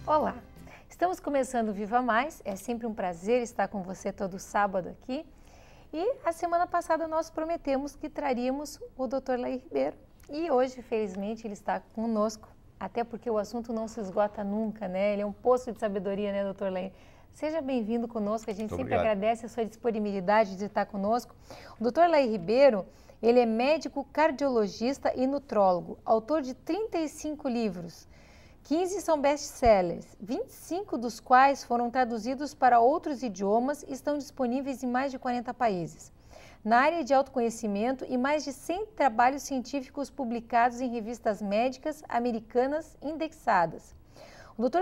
Olá, estamos começando o Viva Mais, é sempre um prazer estar com você todo sábado aqui. E a semana passada nós prometemos que traríamos o Dr. Lair Ribeiro e hoje, felizmente, ele está conosco, até porque o assunto não se esgota nunca, né? Ele é um poço de sabedoria, né, Dr. Lair? Seja bem-vindo conosco, a gente sempre agradece a sua disponibilidade de estar conosco. O Dr. Lair Ribeiro, ele é médico cardiologista e nutrólogo, autor de 35 livros. 15 são best-sellers, 25 dos quais foram traduzidos para outros idiomas e estão disponíveis em mais de 40 países. Na área de autoconhecimento e mais de 100 trabalhos científicos publicados em revistas médicas americanas indexadas. O Dr.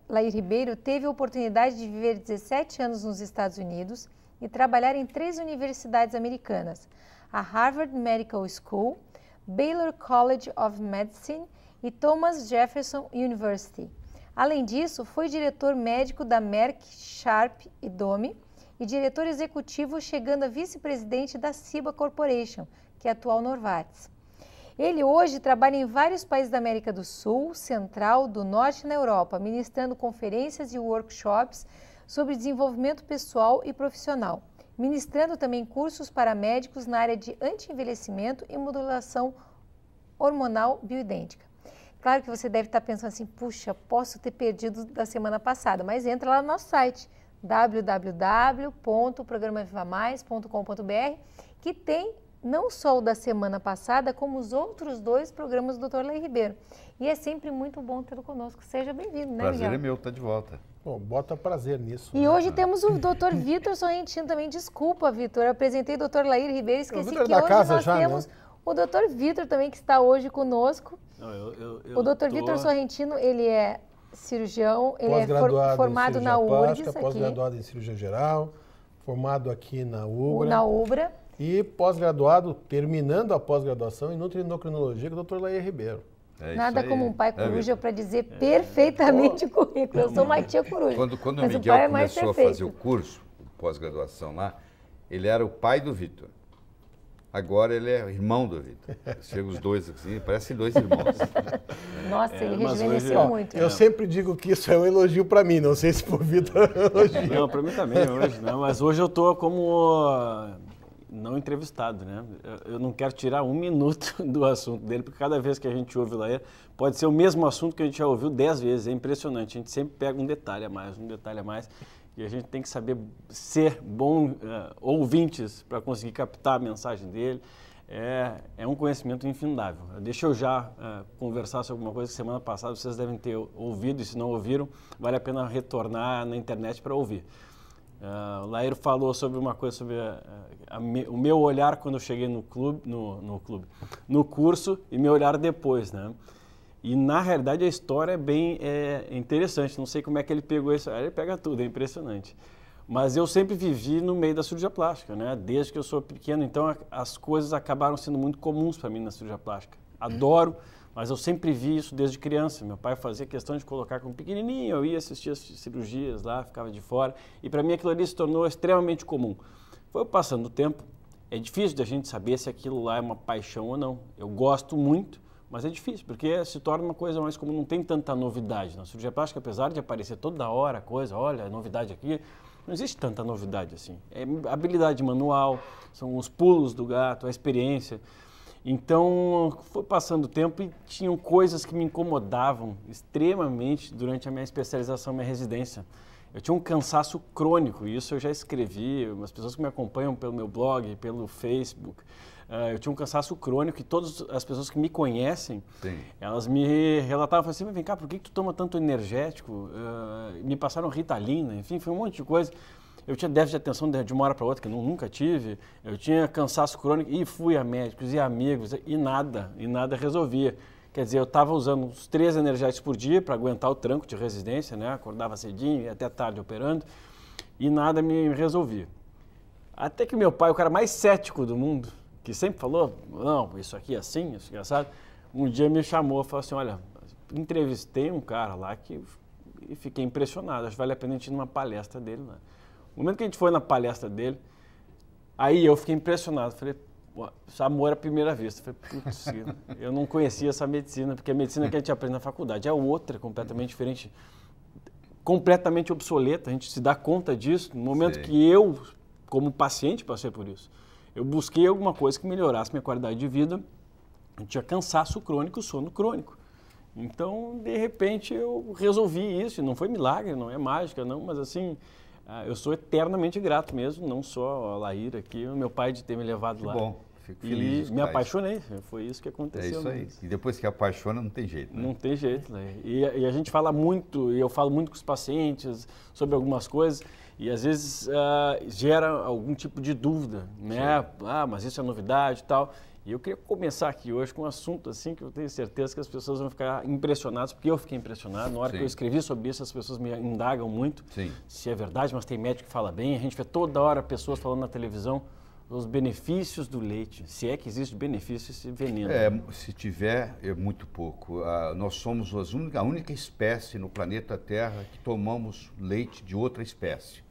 Lair Ribeiro teve a oportunidade de viver 17 anos nos Estados Unidos e trabalhar em 3 universidades americanas, a Harvard Medical School, Baylor College of Medicine e Thomas Jefferson University. Além disso, foi diretor médico da Merck, Sharp e Dohme e diretor executivo, chegando a vice-presidente da Ciba Corporation, que é a atual Novartis. Ele hoje trabalha em vários países da América do Sul, Central, do Norte e na Europa, ministrando conferências e workshops sobre desenvolvimento pessoal e profissional, ministrando também cursos para médicos na área de anti-envelhecimento e modulação hormonal bioidêntica. Claro que você deve estar pensando assim, puxa, posso ter perdido da semana passada, mas entra lá no nosso site, www.programavivamais.com.br, que tem não só o da semana passada, como os outros 2 programas do Dr. Lair Ribeiro. E é sempre muito bom tê-lo conosco. Seja bem-vindo, né, Miguel? Prazer é meu, tá de volta. Bom, bota prazer nisso. E hoje temos o Dr. Vitor Sorrentino também. Desculpa, Vitor, eu apresentei o Dr. Lair Ribeiro, esqueci que hoje nós temos o Dr. Vitor também, que está hoje conosco. O Dr. Vitor Sorrentino, ele é cirurgião, ele é formado na URGS aqui. Pós-graduado em cirurgia geral, formado aqui na UBRA. Na UBRA. E pós-graduado, terminando a pós-graduação em nutriendocrinologia com o Dr. Lair Ribeiro. Nada como um pai coruja para dizer perfeitamente o currículo. Eu sou uma tia coruja. Quando o Miguel começou a fazer o curso, pós-graduação lá, ele era o pai do Vitor. Agora ele é irmão do Vitor. Chega os dois assim, parecem 2 irmãos. Nossa, ele rejuvenesceu muito. Eu sempre digo que isso é um elogio para mim, não sei se por Vitor é um elogio. Não, para mim também hoje, não, mas hoje eu estou como não entrevistado, né? Eu não quero tirar 1 minuto do assunto dele, porque cada vez que a gente ouve lá, pode ser o mesmo assunto que a gente já ouviu 10 vezes, é impressionante. A gente sempre pega um detalhe a mais, e a gente tem que saber ser bom ouvintes para conseguir captar a mensagem dele. É um conhecimento infindável. Deixa eu já conversar sobre uma coisa que semana passada vocês devem ter ouvido, e se não ouviram, vale a pena retornar na internet para ouvir. O Lair falou sobre uma coisa, sobre o meu olhar quando eu cheguei no curso e meu olhar depois, né? E na realidade a história é bem interessante, não sei como é que ele pegou isso, ele pega tudo, é impressionante. Mas eu sempre vivi no meio da cirurgia plástica, né? Desde que eu sou pequeno, então as coisas acabaram sendo muito comuns para mim na cirurgia plástica. Adoro, mas eu sempre vi isso desde criança. Meu pai fazia questão de colocar como pequenininho, eu ia assistir as cirurgias lá, ficava de fora, e para mim aquilo ali se tornou extremamente comum. Foi passando o tempo, é difícil da gente saber se aquilo lá é uma paixão ou não. Eu gosto muito, mas é difícil, porque se torna uma coisa mais comum, não tem tanta novidade. Na cirurgia plástica, apesar de aparecer toda hora coisa, olha, novidade aqui, não existe tanta novidade assim. É habilidade manual, são os pulos do gato, a experiência. Então, foi passando o tempo e tinham coisas que me incomodavam extremamente durante a minha especialização, minha residência. Eu tinha um cansaço crônico, e isso eu já escrevi, as pessoas que me acompanham pelo meu blog, pelo Facebook, eu tinha um cansaço crônico e todas as pessoas que me conhecem, elas me relatavam assim, vem cá, por que tu toma tanto energético? Me passaram Ritalina, enfim, foi um monte de coisa. Eu tinha déficit de atenção de uma hora para outra, que eu nunca tive, eu tinha cansaço crônico e fui a médicos e amigos e nada resolvia. Quer dizer, eu estava usando uns 3 energéticos por dia para aguentar o tranco de residência, né? Acordava cedinho e até tarde operando, e nada me resolvia. Até que meu pai, o cara mais cético do mundo, que sempre falou, não, isso aqui é assim, isso é assado, um dia me chamou e falou assim, olha, entrevistei um cara lá e fiquei impressionado, acho que vale a pena a gente ir numa palestra dele lá. No momento que a gente foi na palestra dele, aí eu fiquei impressionado, falei, amor à primeira vista. Falei, putz, eu não conhecia essa medicina, porque a medicina que a gente aprende na faculdade é outra, completamente diferente completamente obsoleta, a gente se dá conta disso no momento que eu, como paciente, passei por isso. Eu busquei alguma coisa que melhorasse minha qualidade de vida, eu tinha cansaço crônico, sono crônico. Então, de repente, eu resolvi isso, e não foi milagre, não é mágica, não, mas assim, eu sou eternamente grato mesmo, não só a Laír aqui, o meu pai de ter me levado lá. Bom. Fico feliz. E me apaixonei, foi isso que aconteceu. É isso aí. Mesmo. E depois que apaixona, não tem jeito. Né? Não tem jeito, né? E a gente fala muito, e eu falo muito com os pacientes sobre algumas coisas, e às vezes gera algum tipo de dúvida, né? Mas isso é novidade e tal. E eu queria começar aqui hoje com um assunto assim que eu tenho certeza que as pessoas vão ficar impressionadas, porque eu fiquei impressionado. Na hora que eu escrevi sobre isso, as pessoas me indagam muito se é verdade, mas tem médico que fala bem. A gente vê toda hora pessoas falando na televisão os benefícios do leite, se é que existe benefício esse veneno. Se tiver, é muito pouco. Nós somos a única espécie no planeta Terra que tomamos leite de outra espécie.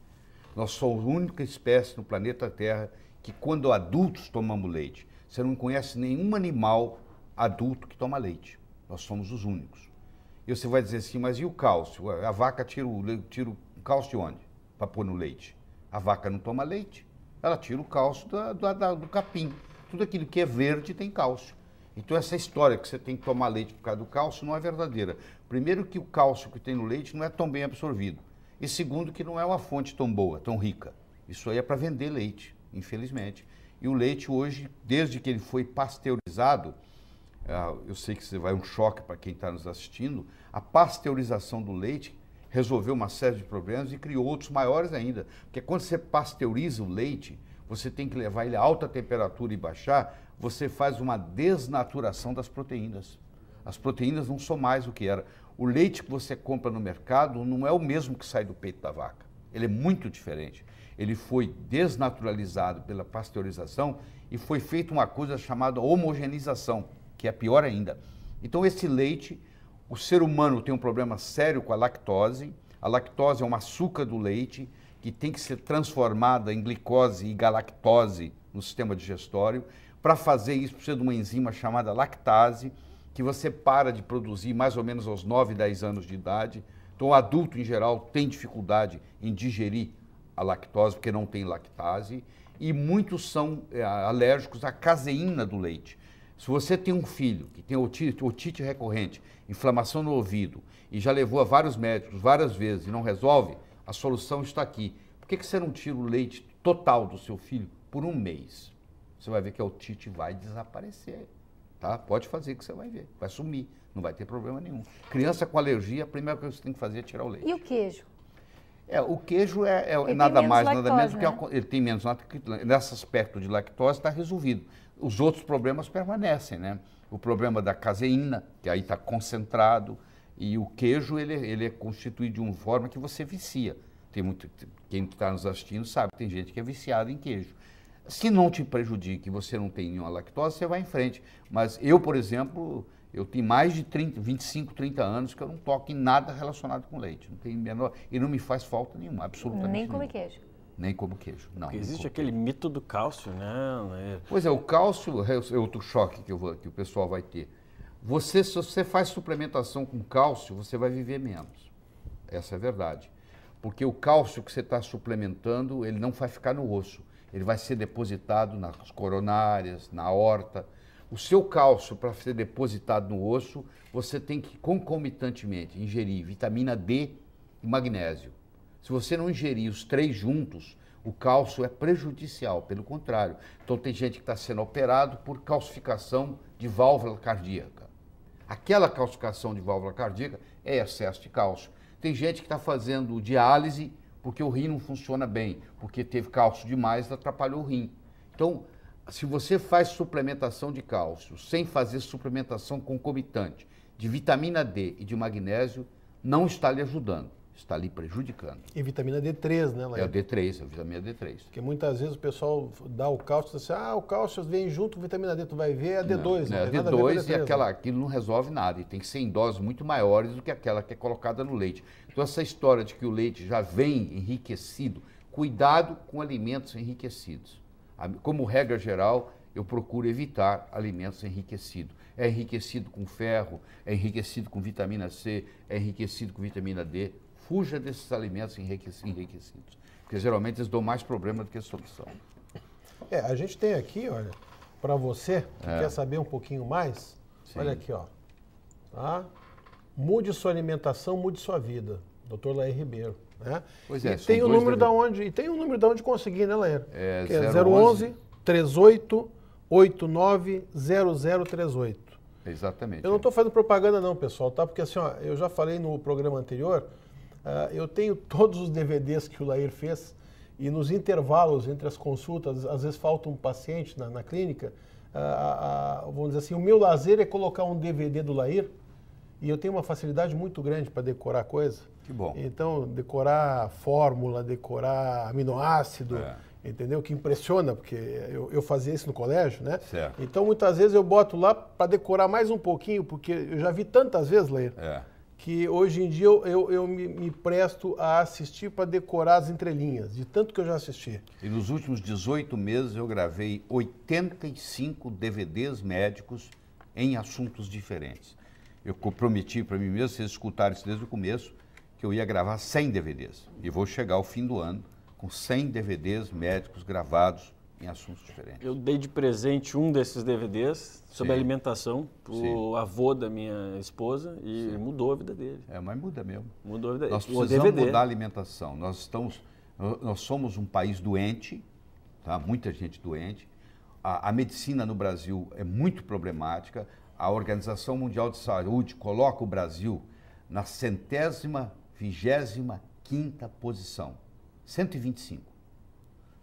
Nós somos a única espécie no planeta Terra que, quando adultos, tomamos leite. Você não conhece nenhum animal adulto que toma leite. Nós somos os únicos. E você vai dizer assim, mas e o cálcio? A vaca tira o cálcio de onde? Para pôr no leite. A vaca não toma leite. Ela tira o cálcio do capim. Tudo aquilo que é verde tem cálcio. Então essa história que você tem que tomar leite por causa do cálcio não é verdadeira. Primeiro que o cálcio que tem no leite não é tão bem absorvido. E segundo que não é uma fonte tão boa, tão rica. Isso aí é para vender leite, infelizmente. E o leite hoje, desde que ele foi pasteurizado, eu sei que vai um choque para quem está nos assistindo, a pasteurização do leite resolveu uma série de problemas e criou outros maiores ainda. Porque quando você pasteuriza o leite, você tem que levar ele a alta temperatura e baixar, você faz uma desnaturação das proteínas. As proteínas não são mais o que era. O leite que você compra no mercado não é o mesmo que sai do peito da vaca. Ele é muito diferente. Ele foi desnaturalizado pela pasteurização e foi feita uma coisa chamada homogeneização, que é pior ainda. Então esse leite... O ser humano tem um problema sério com a lactose. A lactose é um açúcar do leite que tem que ser transformada em glicose e galactose no sistema digestório. Para fazer isso, precisa de uma enzima chamada lactase, que você para de produzir mais ou menos aos 9, 10 anos de idade. Então, o adulto, em geral, tem dificuldade em digerir a lactose, porque não tem lactase. E muitos são alérgicos à caseína do leite. Se você tem um filho que tem otite recorrente, inflamação no ouvido, e já levou a vários médicos várias vezes e não resolve, a solução está aqui. Por que você não tira o leite total do seu filho por um mês? Você vai ver que a otite vai desaparecer. Tá? Pode fazer que você vai ver, vai sumir, não vai ter problema nenhum. Criança com alergia, a primeira coisa que você tem que fazer é tirar o leite. E o queijo? O queijo é nada mais, nada menos do que... Né? Ele tem menos lactose, nesse aspecto de lactose está resolvido. Os outros problemas permanecem, né? O problema da caseína, que aí está concentrado, e o queijo, ele é constituído de uma forma que você vicia. Quem está nos assistindo sabe que tem gente que é viciada em queijo. Se não te prejudique, você não tem nenhuma lactose, você vai em frente. Mas eu, por exemplo, eu tenho mais de 25, 30 anos que eu não toco em nada relacionado com leite. Não tem menor, e não me faz falta nenhuma, absolutamente nem nenhuma. come queijo. Nem como queijo, não. Porque existe aquele mito do cálcio, né? Pois é, o cálcio é outro choque que o pessoal vai ter. Se você faz suplementação com cálcio, você vai viver menos. Essa é a verdade. Porque o cálcio que você está suplementando, ele não vai ficar no osso. Ele vai ser depositado nas coronárias, na aorta. O seu cálcio, para ser depositado no osso, você tem que concomitantemente ingerir vitamina D e magnésio. Se você não ingerir os três juntos, o cálcio é prejudicial, pelo contrário. Então tem gente que está sendo operado por calcificação de válvula cardíaca. Aquela calcificação de válvula cardíaca é excesso de cálcio. Tem gente que está fazendo diálise porque o rim não funciona bem, porque teve cálcio demais e atrapalhou o rim. Então, se você faz suplementação de cálcio sem fazer suplementação concomitante de vitamina D e de magnésio, não está lhe ajudando. Está ali prejudicando. E vitamina D3, né, Laír? É o D3, a vitamina D3. Porque muitas vezes o pessoal dá o cálcio e diz assim, o cálcio vem junto com vitamina D, tu vai ver, é D2. Não, é D2 e aquilo não resolve nada. E tem que ser em doses muito maiores do que aquela que é colocada no leite. Então essa história de que o leite já vem enriquecido, cuidado com alimentos enriquecidos. Como regra geral, eu procuro evitar alimentos enriquecidos. É enriquecido com ferro, é enriquecido com vitamina C, é enriquecido com vitamina D, fuja desses alimentos enriquecidos, porque geralmente eles dão mais problema do que solução. A gente tem aqui, olha, para você que quer saber um pouquinho mais, Sim. olha aqui, ó. Tá? Mude sua alimentação, mude sua vida. Dr. Lair Ribeiro. Né? Pois é, e tem o número da onde, e tem o número de onde conseguir, né, Lair? É, que é 011 38 89 0038. Exatamente. Eu não estou fazendo propaganda não, pessoal, tá? Porque assim, ó, eu já falei no programa anterior, eu tenho todos os DVDs que o Lair fez e nos intervalos entre as consultas, às vezes falta um paciente na clínica, vamos dizer assim, o meu lazer é colocar um DVD do Lair e eu tenho uma facilidade muito grande para decorar coisa. Que bom. Então, decorar fórmula, decorar aminoácido, entendeu? Que impressiona, porque eu fazia isso no colégio, né? Certo. Então, muitas vezes eu boto lá para decorar mais um pouquinho, porque eu já vi tantas vezes, Lair, que hoje em dia eu me presto a assistir para decorar as entrelinhas, de tanto que eu já assisti. E nos últimos 18 meses eu gravei 85 DVDs médicos em assuntos diferentes. Eu prometi para mim mesmo, vocês escutaram isso desde o começo, que eu ia gravar 100 DVDs. E vou chegar ao fim do ano com 100 DVDs médicos gravados em assuntos diferentes. Eu dei de presente um desses DVDs sobre Sim. alimentação para o avô da minha esposa e mudou a vida dele. Mas muda mesmo. Mudou a vida dele. Nós precisamos mudar a alimentação. Nós somos um país doente, tá? Muita gente doente. A medicina no Brasil é muito problemática. A Organização Mundial de Saúde coloca o Brasil na 125ª posição. 125.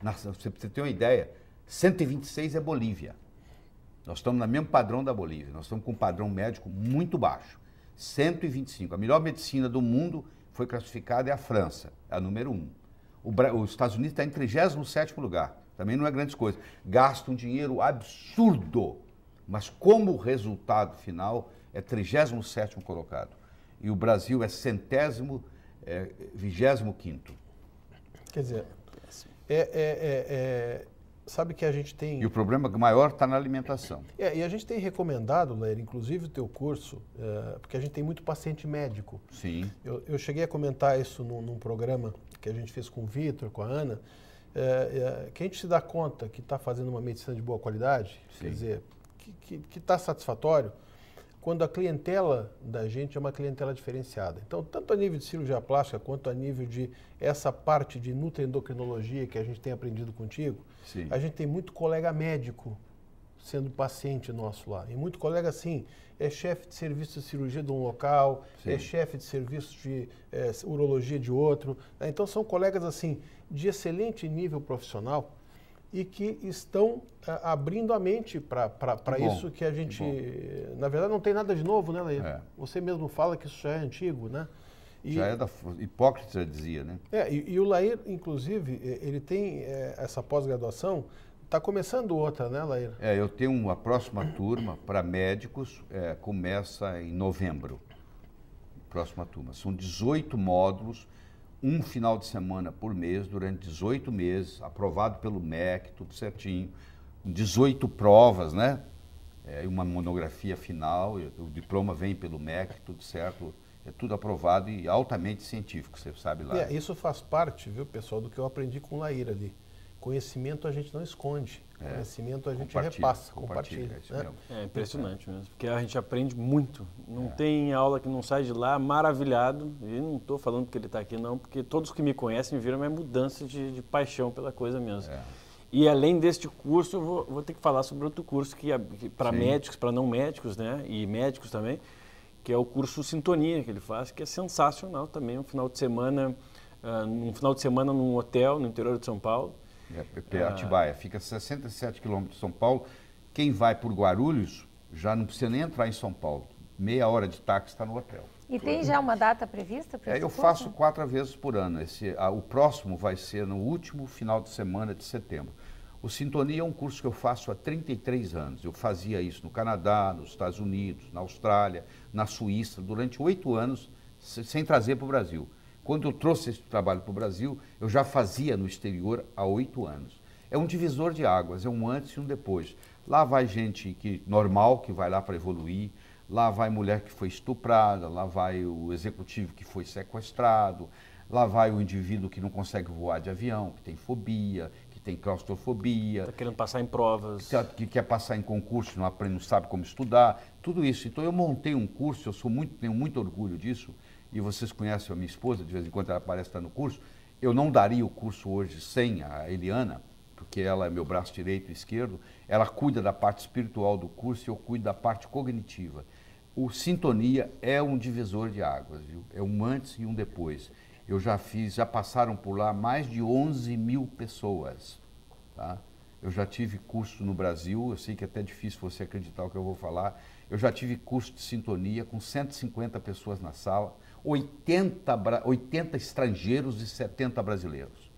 Você ter uma ideia, 126 é Bolívia. Nós estamos no mesmo padrão da Bolívia. Nós estamos com um padrão médico muito baixo. 125. A melhor medicina do mundo foi classificada é a França, é a número 1. Os Estados Unidos está em 37º lugar. Também não é grande coisa. Gasta um dinheiro absurdo. Mas como resultado final é 37º colocado. E o Brasil é 25º. Quer dizer, sabe que a gente tem... E o problema maior está na alimentação. E a gente tem recomendado, Lair, inclusive o teu curso, porque a gente tem muito paciente médico. Sim. Eu cheguei a comentar isso num programa que a gente fez com o Vitor, com a Ana, que a gente se dá conta que está fazendo uma medicina de boa qualidade, Sim. quer dizer, que está satisfatório, quando a clientela da gente é uma clientela diferenciada. Então, tanto a nível de cirurgia plástica, quanto a nível de essa parte de nutroendocrinologia que a gente tem aprendido contigo, Sim. a gente tem muito colega médico sendo paciente nosso lá. E muito colega, assim, é chefe de serviço de cirurgia de um local, Sim. é chefe de serviço de urologia de outro. Né? Então, são colegas, assim, de excelente nível profissional e que estão abrindo a mente para isso que a gente... Na verdade, não tem nada de novo, né, Lair? Você mesmo fala que isso já é antigo, né? Já é da Hipócrates, já dizia, né? E o Lair, inclusive, ele tem essa pós-graduação, está começando outra, né, Lair? Eu tenho a próxima turma para médicos, começa em novembro. Próxima turma. São 18 módulos, um final de semana por mês, durante 18 meses, aprovado pelo MEC, tudo certinho. 18 provas, né? Uma monografia final, o diploma vem pelo MEC, tudo certo. É tudo aprovado e altamente científico, você sabe lá. Isso faz parte, viu, pessoal, do que eu aprendi com o Lair ali. Conhecimento a gente não esconde, conhecimento a gente repassa, compartilha. Né? É impressionante mesmo, porque a gente aprende muito. Não tem aula que não sai de lá maravilhado, e não estou falando que ele está aqui não, porque todos que me conhecem viram uma mudança de paixão pela coisa mesmo. E além deste curso, eu vou ter que falar sobre outro curso que para médicos, para não médicos, né, e médicos também, que é o curso Sintonia que ele faz, que é sensacional também, um final de semana num hotel no interior de São Paulo. Atibaia, fica a 67 quilômetros de São Paulo. Quem vai por Guarulhos já não precisa nem entrar em São Paulo. Meia hora de táxi está no hotel. E tem já uma data prevista para esse Eu curso? faço 4 vezes por ano. O próximo vai ser no último final de semana de setembro. O Sintonia é um curso que eu faço há 33 anos. Eu fazia isso no Canadá, nos Estados Unidos, na Austrália, na Suíça, durante 8 anos, sem trazer para o Brasil. Quando eu trouxe esse trabalho para o Brasil, eu já fazia no exterior há 8 anos. É um divisor de águas, é um antes e um depois. Lá vai gente normal, que vai lá para evoluir. lá vai mulher que foi estuprada, lá vai o executivo que foi sequestrado, lá vai o indivíduo que não consegue voar de avião, que tem fobia, que tem claustrofobia. Está querendo passar em provas. Que quer passar em concurso, não aprende, não sabe como estudar, tudo isso. Então eu montei um curso, tenho muito orgulho disso, e vocês conhecem a minha esposa, de vez em quando ela aparece no curso. Eu não daria o curso hoje sem a Eliana, porque ela é meu braço direito e esquerdo, ela cuida da parte espiritual do curso e eu cuido da parte cognitiva. O Sintonia é um divisor de águas, viu? É um antes e um depois. Eu já passaram por lá mais de 11 mil pessoas, tá? Eu já tive curso no Brasil, eu sei que é até difícil você acreditar o que eu vou falar, eu já tive curso de sintonia com 150 pessoas na sala, 80 estrangeiros e 70 brasileiros.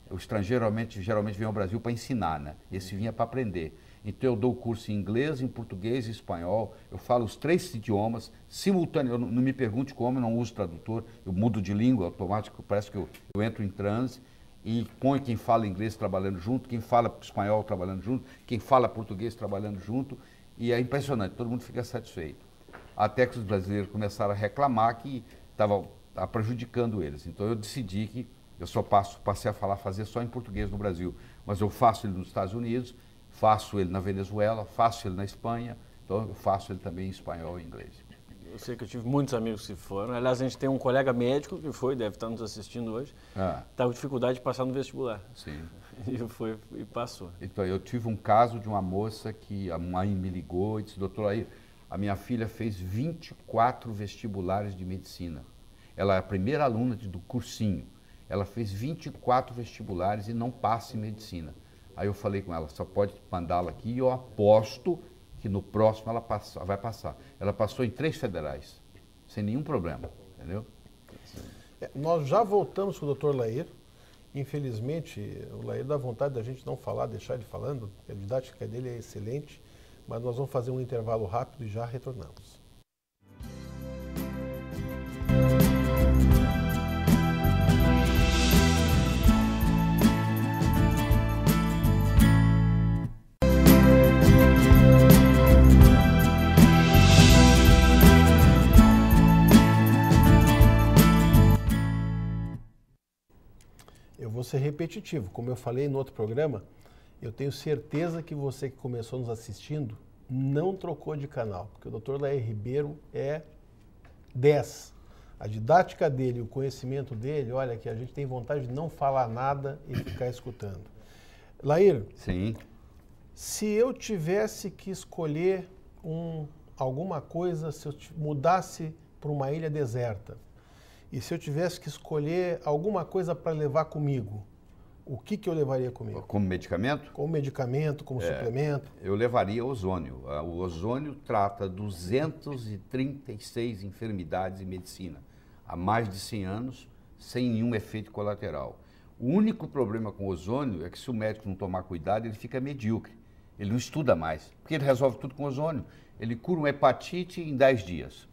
O estrangeiro geralmente vem ao Brasil para ensinar, né? Esse vinha para aprender. Então eu dou curso em inglês, em português e espanhol, eu falo os 3 idiomas simultâneos, não me pergunte como, eu não uso tradutor, eu mudo de língua automático, parece que eu entro em transe e põe quem fala inglês trabalhando junto, quem fala espanhol trabalhando junto, quem fala português trabalhando junto, e é impressionante, todo mundo fica satisfeito. Até que os brasileiros começaram a reclamar que estava prejudicando eles. Então eu decidi que eu só passei a fazer só em português no Brasil, mas eu faço ele nos Estados Unidos, faço ele na Venezuela, faço ele na Espanha, então eu faço ele também em espanhol e inglês. Eu sei que eu tive muitos amigos que foram. Aliás, a gente tem um colega médico que foi, deve estar nos assistindo hoje, está com dificuldade de passar no vestibular. Sim. E passou. Então, eu tive um caso de uma moça que a mãe me ligou e disse, doutor, aí, a minha filha fez 24 vestibulares de medicina. Ela é a primeira aluna do cursinho. Ela fez 24 vestibulares e não passa em medicina. Aí eu falei com ela, só pode mandá-la aqui e eu aposto que no próximo ela vai passar. Ela passou em 3 federais, sem nenhum problema, entendeu? Nós já voltamos com o Dr. Lair. Infelizmente, o Lair dá vontade da gente não falar, deixar ele falando, a didática dele é excelente, mas nós vamos fazer um intervalo rápido e já retornamos. Vou ser repetitivo, como eu falei no outro programa, eu tenho certeza que você que começou nos assistindo não trocou de canal, porque o Dr. Lair Ribeiro é 10. A didática dele, o conhecimento dele, olha que a gente tem vontade de não falar nada e ficar escutando. Lair, sim. Se eu tivesse que escolher alguma coisa, se eu mudasse para uma ilha deserta, e se eu tivesse que escolher alguma coisa para levar comigo, o que eu levaria comigo? Como medicamento? Como medicamento, como suplemento? Eu levaria ozônio. O ozônio trata 236 enfermidades em medicina, há mais de 100 anos, sem nenhum efeito colateral. O único problema com o ozônio é que se o médico não tomar cuidado, ele fica medíocre. Ele não estuda mais, porque ele resolve tudo com ozônio. Ele cura uma hepatite em 10 dias,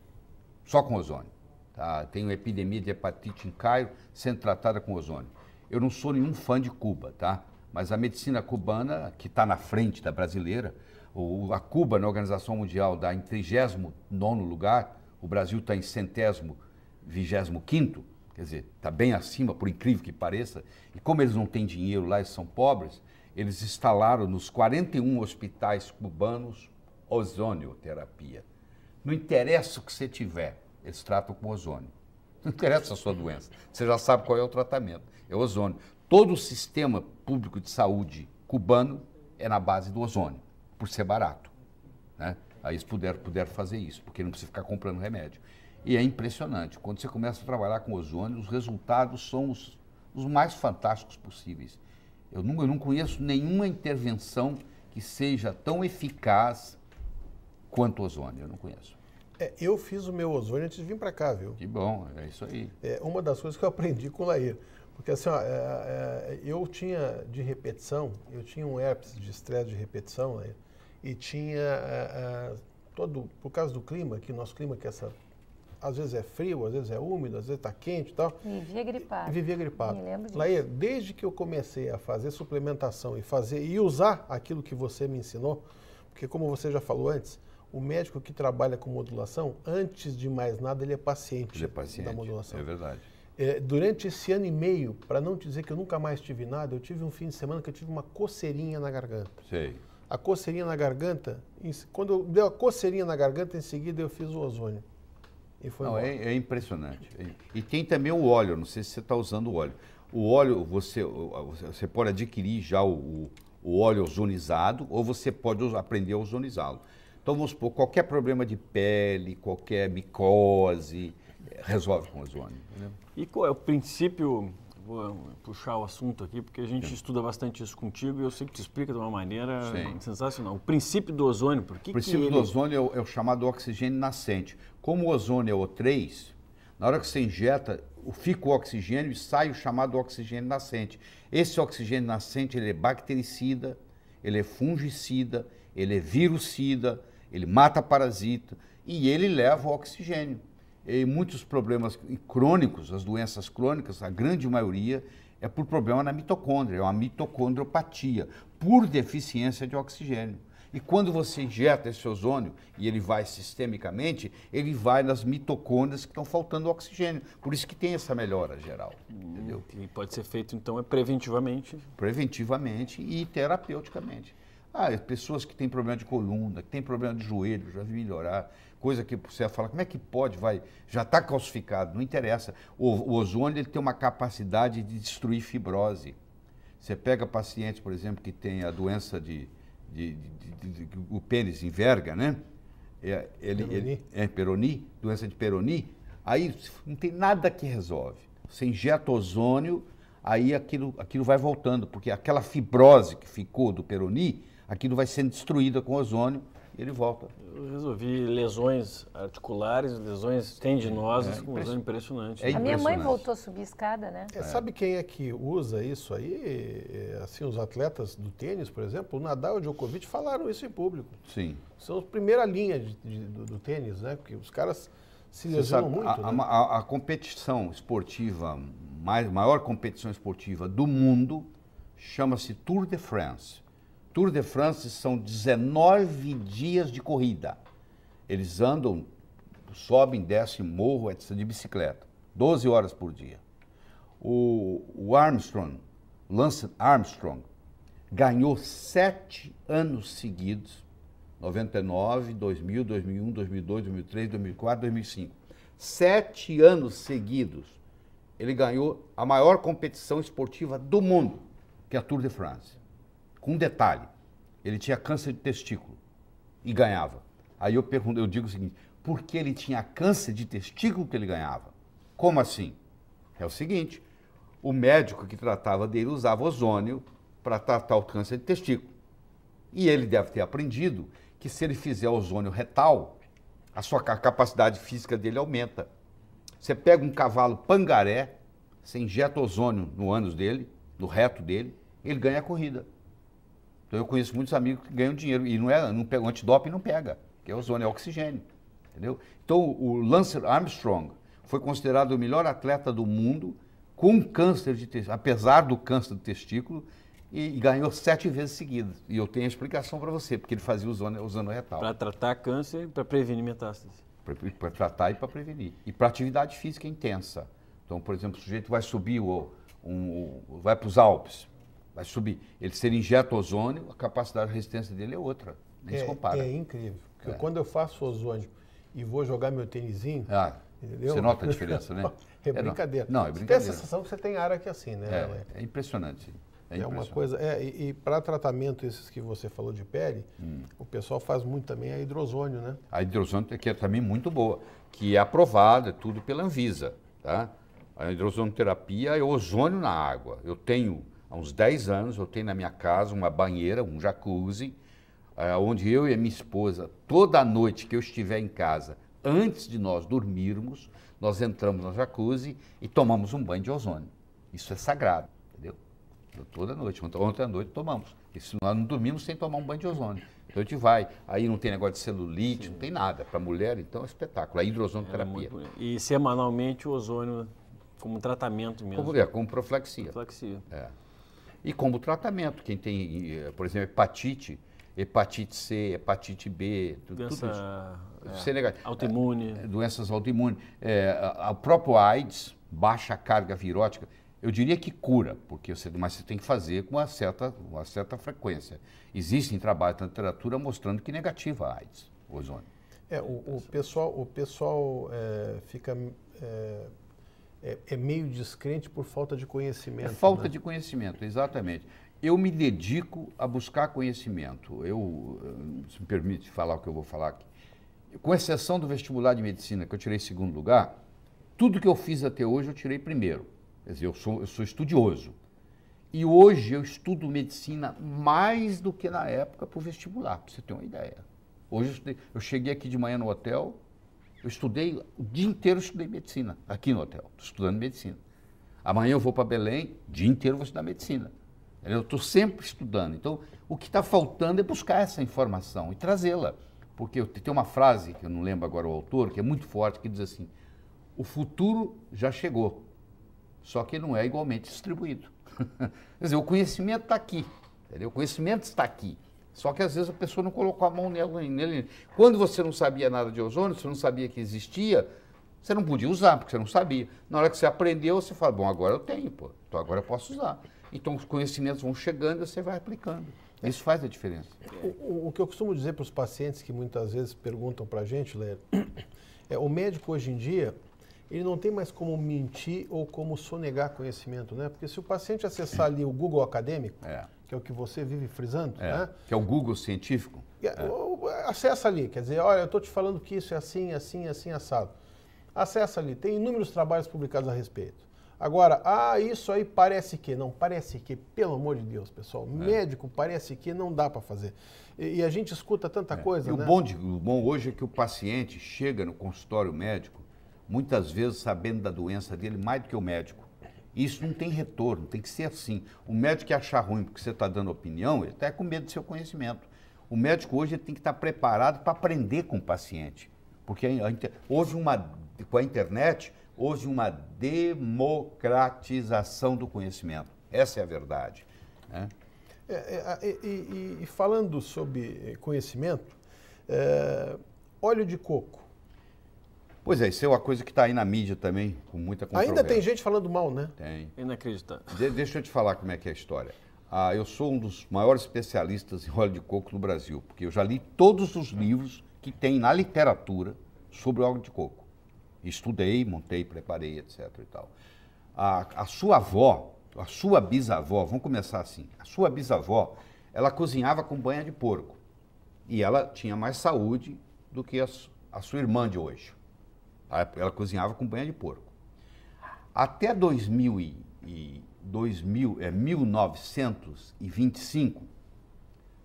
só com ozônio. Tá? Tem uma epidemia de hepatite em Cairo sendo tratada com ozônio. Eu não sou nenhum fã de Cuba, tá? Mas a medicina cubana, que está na frente da brasileira, a Cuba, na Organização Mundial, dá em 39º lugar, o Brasil está em 125º, quer dizer, está bem acima, por incrível que pareça, e como eles não têm dinheiro lá, eles são pobres, eles instalaram nos 41 hospitais cubanos ozonioterapia. Não interessa o que você tiver, eles tratam com ozônio. Não interessa a sua doença, você já sabe qual é o tratamento, é ozônio. Todo o sistema público de saúde cubano é na base do ozônio, por ser barato, né? Aí eles puderam fazer isso, porque não precisa ficar comprando remédio. E é impressionante, quando você começa a trabalhar com ozônio, os resultados são os mais fantásticos possíveis. Eu não conheço nenhuma intervenção que seja tão eficaz quanto o ozônio, eu não conheço. Eu fiz o meu ozônio antes de vir para cá, viu? Que bom, é isso aí. É uma das coisas que eu aprendi com o Lair. Porque assim, ó, eu tinha de repetição, eu tinha um herpes de estresse de repetição, Lair, e tinha por causa do clima, que o nosso clima que às vezes é frio, às vezes é úmido, às vezes está quente e tal. Vivia gripado. Vivia gripado. Me lembro disso. Lair, desde que eu comecei a fazer suplementação e usar aquilo que você me ensinou, porque como você já falou antes, o médico que trabalha com modulação, antes de mais nada, ele é paciente, da modulação. É verdade. Durante esse ano e meio, para não dizer que eu nunca mais tive nada, eu tive um fim de semana que eu tive uma coceirinha na garganta. Sei. A coceirinha na garganta, quando deu a coceirinha na garganta, em seguida eu fiz o ozônio. E foi embora. É impressionante. E tem também o óleo, não sei se você está usando o óleo. O óleo, você pode adquirir já o óleo ozonizado, ou você pode aprender a ozonizá-lo. Então, vamos supor, qualquer problema de pele, qualquer micose, resolve com ozônio. Entendeu? E qual é o princípio, vou puxar o assunto aqui, porque a gente estuda bastante isso contigo e eu sei que te explica de uma maneira sensacional. O princípio do ozônio, por que o princípio do ozônio é o chamado oxigênio nascente. Como o ozônio é O3, na hora que você injeta, fica o oxigênio e sai o chamado oxigênio nascente. Esse oxigênio nascente, ele é bactericida, ele é fungicida, ele é virucida, ele mata parasita e ele leva o oxigênio. E muitos problemas crônicos, as doenças crônicas, a grande maioria é por problema na mitocôndria, é uma mitocondriopatia, por deficiência de oxigênio. E quando você injeta esse ozônio e ele vai sistemicamente, ele vai nas mitocôndrias que estão faltando oxigênio. Por isso que tem essa melhora geral, entendeu? E pode ser feito, então, preventivamente? Preventivamente e terapeuticamente. Pessoas que têm problema de coluna, que têm problema de joelho, já vi melhorar. Coisa que você fala, como é que pode, já está calcificado, não interessa. O ozônio ele tem uma capacidade de destruir fibrose. Você pega pacientes, por exemplo, que tem a doença o pênis enverga, né? Peyronie, doença de Peyronie, aí não tem nada que resolve. Você injeta ozônio, aí aquilo vai voltando, porque aquela fibrose que ficou do Peyronie, aquilo vai sendo destruída com ozônio e ele volta. Eu resolvi lesões articulares, lesões tendinosas com ozônio impressionante. A minha mãe voltou a subir escada, né? Sabe quem é que usa isso aí? Assim, os atletas do tênis, por exemplo, o Nadal e o Djokovic falaram isso em público. Sim. São a primeira linha do tênis, né? Porque os caras se lesionam muito. A competição esportiva, maior competição esportiva do mundo, chama-se Tour de France. Tour de France são 19 dias de corrida. Eles andam, sobem, descem morro, etc., de bicicleta. 12 horas por dia. O Armstrong, Lance Armstrong, ganhou 7 anos seguidos, 99, 2000, 2001, 2002, 2003, 2004, 2005. 7 anos seguidos, ele ganhou a maior competição esportiva do mundo, que é a Tour de France. Com um detalhe, ele tinha câncer de testículo e ganhava. Aí eu digo o seguinte, por que ele tinha câncer de testículo que ele ganhava? Como assim? É o seguinte, o médico que tratava dele usava ozônio para tratar o câncer de testículo. E ele deve ter aprendido que se ele fizer ozônio retal, a capacidade física dele aumenta. Você pega um cavalo pangaré, você injeta ozônio no ânus dele, no reto dele, ele ganha a corrida. Então eu conheço muitos amigos que ganham dinheiro e não pega, o antidoping não pega, que é ozônio, é oxigênio, entendeu? Então o Lance Armstrong foi considerado o melhor atleta do mundo com câncer de testículo, apesar do câncer do testículo, e ganhou 7 vezes seguidas. E eu tenho a explicação para você, porque ele fazia ozônio retal. Para tratar câncer, para prevenir metástase. Para tratar e para prevenir. E para atividade física intensa. Então, por exemplo, o sujeito vai subir, vai para os Alpes, vai subir. Se ele injeta ozônio, a capacidade de resistência dele é outra. Nem se compara. É incrível. Porque quando eu faço ozônio e vou jogar meu tênisinho, entendeu? Você nota a diferença, né? É brincadeira. Não, é brincadeira. Você tem a sensação que você tem ar aqui assim, né? É impressionante. É uma coisa. E para tratamento, esses que você falou de pele, o pessoal faz muito também a hidrozônio, né? A hidrozônio que é também muito boa, que é aprovada, tudo pela Anvisa, tá? A hidrozonioterapia é ozônio na água. Eu tenho, há uns 10 anos, eu tenho na minha casa uma banheira, um jacuzzi, onde eu e a minha esposa, toda noite que eu estiver em casa, antes de nós dormirmos, nós entramos no jacuzzi e tomamos um banho de ozônio. Isso é sagrado, entendeu? Toda noite, ontem à noite tomamos. E se nós não dormimos sem tomar um banho de ozônio. Então a gente vai, aí não tem negócio de celulite, não tem nada. Para mulher, então é espetáculo. A hidrozonioterapia. E semanalmente o ozônio como tratamento mesmo. Como profilaxia. Profilaxia. E como tratamento, quem tem, por exemplo, hepatite, hepatite C, hepatite B, tudo isso. Autoimune. Doenças autoimunes. O próprio AIDS, baixa carga virótica, eu diria que cura, mas você tem que fazer com uma certa frequência. Existem trabalhos na literatura mostrando que negativa a AIDS, o ozônio. O pessoal fica meio descrente por falta de conhecimento. Falta de conhecimento, exatamente. Eu me dedico a buscar conhecimento. Se me permite falar o que eu vou falar aqui. Com exceção do vestibular de medicina, que eu tirei segundo lugar, tudo que eu fiz até hoje eu tirei primeiro. Quer dizer, eu sou estudioso. E hoje eu estudo medicina mais do que na época para o vestibular, para você ter uma ideia. Hoje eu cheguei aqui de manhã no hotel, eu estudei, o dia inteiro eu estudei medicina, aqui no hotel, estou estudando medicina. Amanhã eu vou para Belém, o dia inteiro eu vou estudar medicina. Eu estou sempre estudando. Então, o que está faltando é buscar essa informação e trazê-la. Porque tem uma frase, que eu não lembro agora o autor, que é muito forte, que diz assim, o futuro já chegou, só que não é igualmente distribuído. Quer dizer, o conhecimento está aqui, entendeu? O conhecimento está aqui, só que às vezes a pessoa não colocou a mão nele. Quando você não sabia nada de ozônio, você não sabia que existia, você não podia usar, porque você não sabia. Na hora que você aprendeu, você fala, bom, agora eu tenho, então agora eu posso usar. Então os conhecimentos vão chegando e você vai aplicando. Isso faz a diferença. O que eu costumo dizer para os pacientes que muitas vezes perguntam para a gente, Léo, o médico hoje em dia, ele não tem mais como mentir ou como sonegar conhecimento, né? Porque se o paciente acessar ali o Google acadêmico, que é o que você vive frisando, né? Que é o Google científico. Acessa ali, quer dizer, olha, eu estou te falando que isso é assim, assim, assim, assado. Acessa ali, tem inúmeros trabalhos publicados a respeito. Agora, isso aí parece que, não, parece que, pelo amor de Deus, pessoal, médico parece que não dá para fazer. E a gente escuta tanta coisa, né? O bom hoje é que o paciente chega no consultório médico, muitas vezes sabendo da doença dele mais do que o médico. Isso não tem retorno, tem que ser assim. O médico que achar ruim porque você está dando opinião, ele está com medo do seu conhecimento. O médico hoje tem que estar preparado para aprender com o paciente. Porque houve com a internet, houve uma democratização do conhecimento. Essa é a verdade. Né? E falando sobre conhecimento, óleo de coco. Pois é, isso é uma coisa que está aí na mídia também, com muita controvérsia. Ainda tem gente falando mal, né? Tem. Inacreditável. Deixa eu te falar como é que é a história. Eu sou um dos maiores especialistas em óleo de coco no Brasil, porque eu já li todos os livros que tem na literatura sobre óleo de coco. Estudei, montei, preparei, etc. e tal. A sua avó, a sua bisavó, vamos começar assim, a sua bisavó, ela cozinhava com banha de porco. E ela tinha mais saúde do que a sua irmã de hoje. Ela cozinhava com banha de porco. Até 1925,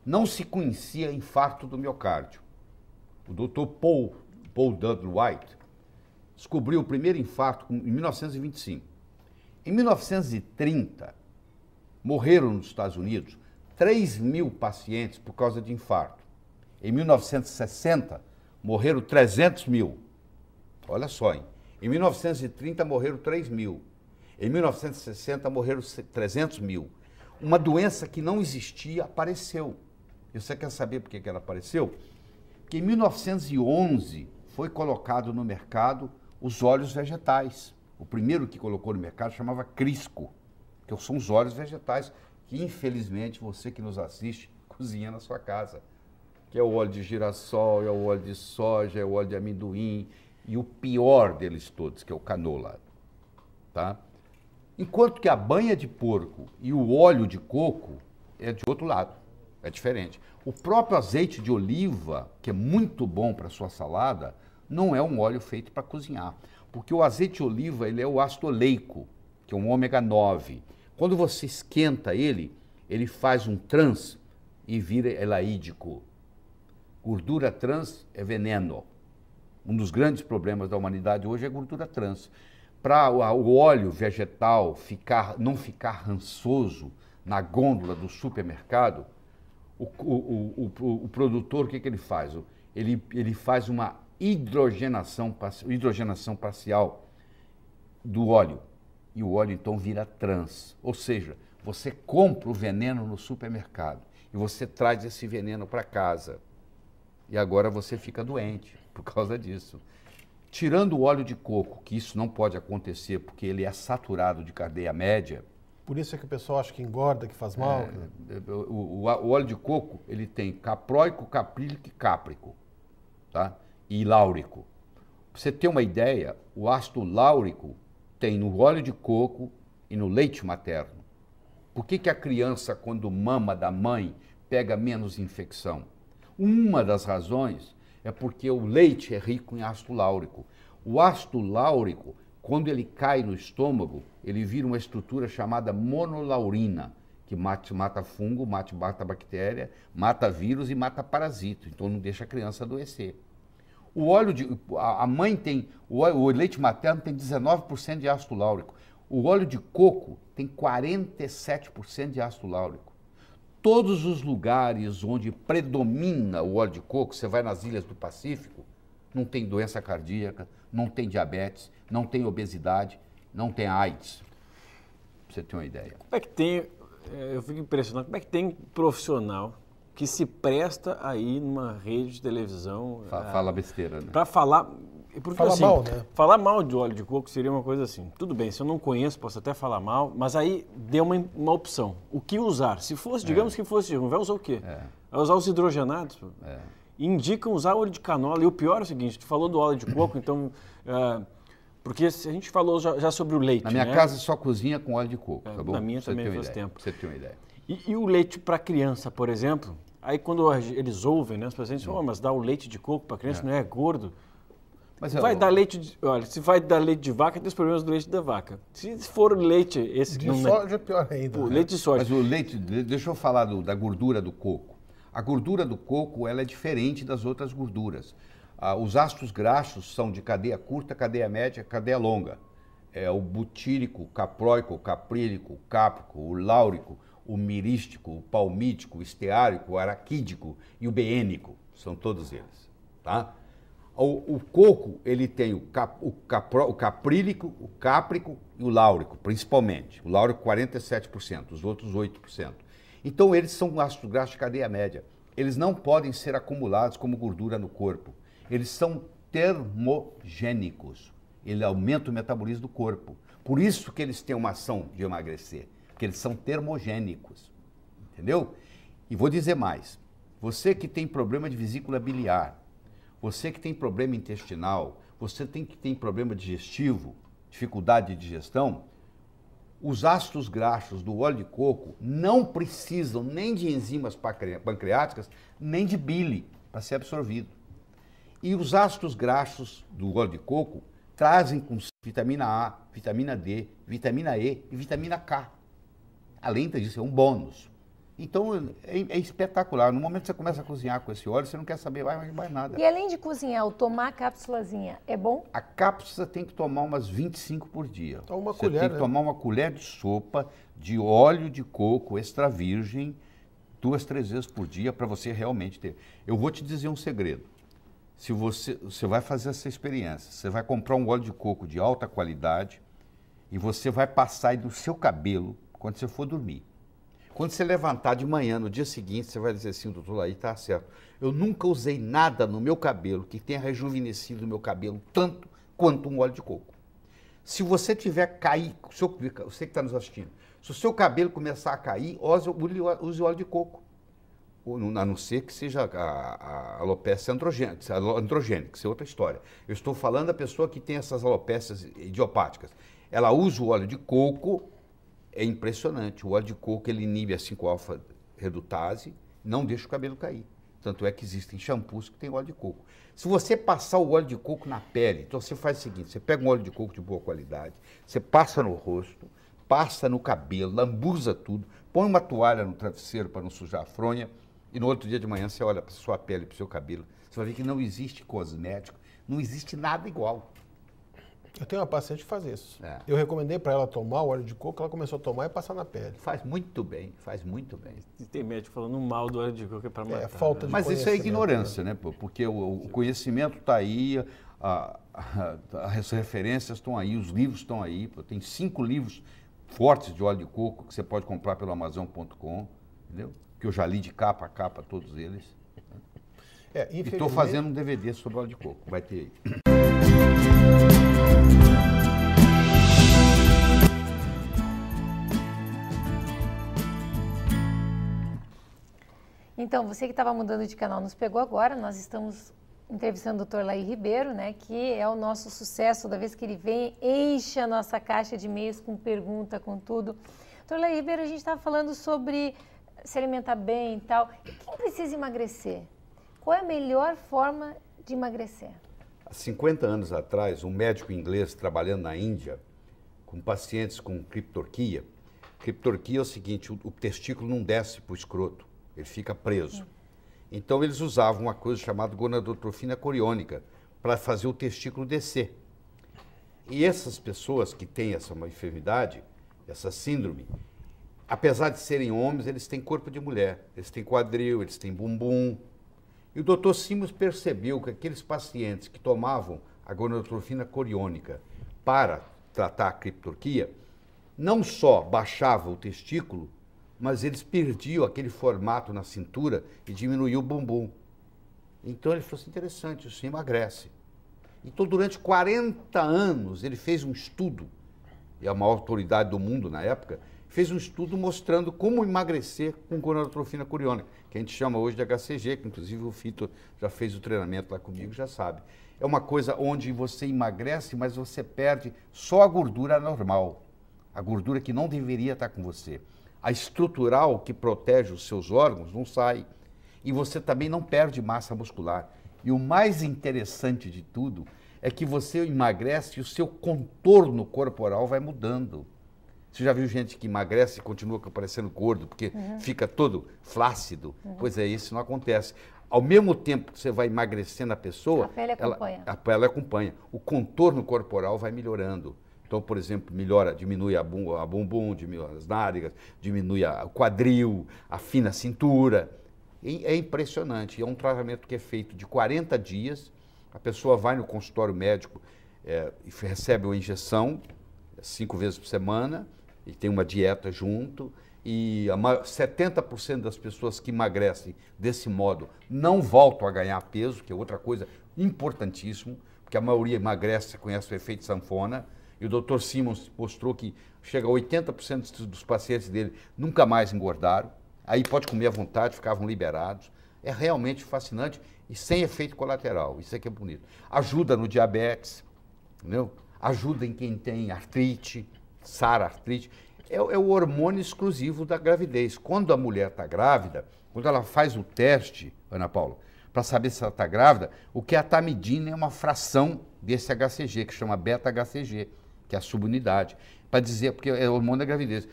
não se conhecia infarto do miocárdio. O Dr. Paul Dudley White descobriu o primeiro infarto em 1925. Em 1930, morreram nos Estados Unidos 3.000 pacientes por causa de infarto. Em 1960, morreram 300.000. Olha só, hein? Em 1930, morreram 3.000. Em 1960, morreram 300.000. Uma doença que não existia apareceu. E você quer saber por que ela apareceu? Porque em 1911 foi colocado no mercado os óleos vegetais. O primeiro que colocou no mercado chamava Crisco, que são os óleos vegetais que, infelizmente, você que nos assiste, cozinha na sua casa. Que é o óleo de girassol, é o óleo de soja, é o óleo de amendoim e o pior deles todos, que é o canola. Tá? Enquanto que a banha de porco e o óleo de coco é de outro lado, é diferente. O próprio azeite de oliva, que é muito bom para a sua salada, não é um óleo feito para cozinhar. Porque o azeite de oliva ele é o ácido oleico, que é um ômega 9. Quando você esquenta ele, ele faz um trans e vira elaídico. Gordura trans é veneno. Um dos grandes problemas da humanidade hoje é gordura trans. Para o óleo vegetal não ficar rançoso na gôndola do supermercado, o produtor, o que ele faz? Ele faz uma hidrogenação parcial do óleo. E o óleo, então, vira trans. Ou seja, você compra o veneno no supermercado. e você traz esse veneno para casa. E agora você fica doente por causa disso. Tirando o óleo de coco, que isso não pode acontecer porque ele é saturado de cadeia média. Por isso é que o pessoal acha que engorda, que faz mal. O óleo de coco, ele tem capróico, caprílico e cáprico, tá? E láurico. Pra você ter uma ideia, o ácido láurico tem no óleo de coco e no leite materno. Por que a criança, quando mama da mãe, pega menos infecção? Uma das razões é porque o leite é rico em ácido láurico. O ácido láurico, quando ele cai no estômago, ele vira uma estrutura chamada monolaurina, que mata fungo, mata bactéria, mata vírus e mata parasito. Então não deixa a criança adoecer. A mãe tem, o leite materno tem 19% de ácido láurico. O óleo de coco tem 47% de ácido láurico. Todos os lugares onde predomina o óleo de coco, você vai nas ilhas do Pacífico, não tem doença cardíaca, não tem diabetes, não tem obesidade, não tem AIDS. Pra você ter uma ideia. Como é que tem, eu fico impressionado, como é que tem profissional que se presta aí numa rede de televisão... Fala besteira, né? Para falar... Porque, Fala assim, mal, né? Falar mal de óleo de coco seria uma coisa assim. Tudo bem, se eu não conheço, posso até falar mal, mas aí dê uma opção. O que usar? Se fosse, digamos que fosse, vai usar o quê? Vai usar os hidrogenados? Indicam usar óleo de canola. E o pior é o seguinte, tu falou do óleo de coco, então... porque a gente falou já sobre o leite, Na minha casa só cozinha com óleo de coco, tá bom? Na minha também faz tempo. Pra você ter uma ideia. E o leite para criança, por exemplo, aí quando eles ouvem, né, os pacientes dizem, mas dá o leite de coco para criança, não é gordo? Mas vai dar leite olha, se vai dar leite de vaca, tem os problemas do leite da vaca. Se for leite... esse De não, soja é pior ainda. Leite de soja. Mas o leite, deixa eu falar da gordura do coco. A gordura do coco, ela é diferente das outras gorduras. Os ácidos graxos são de cadeia curta, cadeia média, cadeia longa. É o butírico, o capróico, o caprílico, o cáprico, o láurico, o mirístico, o palmítico, o esteárico, o araquídico e o beênico. São todos eles, tá? O coco, ele tem o caprílico, o cáprico e o láurico, principalmente. O láurico 47%, os outros 8%. Então, eles são ácidos graxos de cadeia média. Eles não podem ser acumulados como gordura no corpo. Eles são termogênicos. Ele aumenta o metabolismo do corpo. Por isso que eles têm uma ação de emagrecer, porque eles são termogênicos. Entendeu? E vou dizer mais. Você que tem problema de vesícula biliar, você que tem problema intestinal, você que tem problema digestivo, dificuldade de digestão, os ácidos graxos do óleo de coco não precisam nem de enzimas pancreáticas, nem de bile para ser absorvido. E os ácidos graxos do óleo de coco trazem com vitamina A, vitamina D, vitamina E e vitamina K. Além disso, é um bônus. Então, é espetacular. No momento que você começa a cozinhar com esse óleo, você não quer saber mais nada. E além de cozinhar, o tomar a cápsulazinha é bom? A cápsula tem que tomar umas 25 por dia. Então, uma você colher, tem que tomar uma colher de sopa de óleo de coco extra virgem 2, 3 vezes por dia para você realmente ter. Eu vou te dizer um segredo. Se você vai fazer essa experiência, você vai comprar um óleo de coco de alta qualidade e você vai passar aí no seu cabelo quando você for dormir. Quando você levantar de manhã, no dia seguinte, você vai dizer assim, doutor Laí, tá certo. Eu nunca usei nada no meu cabelo que tenha rejuvenescido o meu cabelo tanto quanto um óleo de coco. Se você tiver cair, você que está nos assistindo, se o seu cabelo começar a cair, use óleo de coco. A não ser que seja a alopécia androgênica, isso é outra história. Eu estou falando da pessoa que tem essas alopécias idiopáticas. Ela usa o óleo de coco. É impressionante, o óleo de coco ele inibe a 5-alfa-redutase, não deixa o cabelo cair. Tanto é que existem shampoos que tem óleo de coco. Se você passar o óleo de coco na pele, então você faz o seguinte, você pega um óleo de coco de boa qualidade, você passa no rosto, passa no cabelo, lambuza tudo, põe uma toalha no travesseiro para não sujar a fronha e no outro dia de manhã você olha para a sua pele, para o seu cabelo, você vai ver que não existe cosmético, não existe nada igual. Eu tenho uma paciente que faz isso. Eu recomendei para ela tomar o óleo de coco, ela começou a tomar e passar na pele. Faz muito bem, faz muito bem. E tem médico falando mal do óleo de coco para matar. Falta de Mas isso é ignorância, né? Porque o conhecimento está aí, as referências estão aí, os livros estão aí. Tem 5 livros fortes de óleo de coco que você pode comprar pelo Amazon.com, entendeu? que eu já li de capa a capa todos eles. E estou fazendo um DVD sobre óleo de coco, vai ter aí. Então, você que estava mudando de canal nos pegou agora, nós estamos entrevistando o Dr. Lair Ribeiro, né, que é o nosso sucesso, toda vez que ele vem, enche a nossa caixa de e-mails com pergunta, com tudo. Dr. Lair Ribeiro, a gente estava falando sobre se alimentar bem e tal. E quem precisa emagrecer? Qual é a melhor forma de emagrecer? Há 50 anos atrás, um médico inglês trabalhando na Índia, com pacientes com criptorquia. Criptorquia é o seguinte, o testículo não desce para o escroto, ele fica preso. Então eles usavam uma coisa chamada gonadotrofina coriônica para fazer o testículo descer. E essas pessoas que têm essa enfermidade, essa síndrome, apesar de serem homens, eles têm corpo de mulher, eles têm quadril, eles têm bumbum. E o Dr. Simmons percebeu que aqueles pacientes que tomavam a gonadotrofina coriônica para tratar a criptorquia, não só baixava o testículo, mas eles perdiam aquele formato na cintura e diminuiu o bumbum. Então ele falou assim, interessante, isso emagrece. Então durante 40 anos ele fez um estudo, e a maior autoridade do mundo na época, fez um estudo mostrando como emagrecer com gonadotrofina coriônica, que a gente chama hoje de HCG, que inclusive o Fito já fez o treinamento lá comigo, já sabe. É uma coisa onde você emagrece, mas você perde só a gordura normal, a gordura que não deveria estar com você. A estrutural que protege os seus órgãos não sai. E você também não perde massa muscular. E o mais interessante de tudo é que você emagrece e o seu contorno corporal vai mudando. Você já viu gente que emagrece e continua parecendo gordo, porque fica todo flácido? Pois é, isso não acontece. Ao mesmo tempo que você vai emagrecendo a pessoa, a pele acompanha. A pele acompanha. O contorno corporal vai melhorando. Então, por exemplo, diminui a bumbum, diminui as nádegas, diminui o quadril, afina a cintura. E é impressionante. É um tratamento que é feito de 40 dias. A pessoa vai no consultório médico e recebe uma injeção 5 vezes por semana e tem uma dieta junto. E 70% das pessoas que emagrecem desse modo não voltam a ganhar peso, que é outra coisa importantíssima, porque a maioria emagrece, conhece o efeito sanfona. E o Dr. Simmons mostrou que chega a 80% dos pacientes dele nunca mais engordaram. Aí pode comer à vontade, ficavam liberados. É realmente fascinante e sem efeito colateral. Isso é que é bonito. Ajuda no diabetes, entendeu? Ajuda em quem tem artrite, sara artrite. É o hormônio exclusivo da gravidez. Quando a mulher está grávida, quando ela faz o teste, Ana Paula, para saber se ela está grávida, o que ela está medindo é uma fração desse HCG, que chama beta-HCG, que é a subunidade, para dizer, porque é o hormônio da gravidez.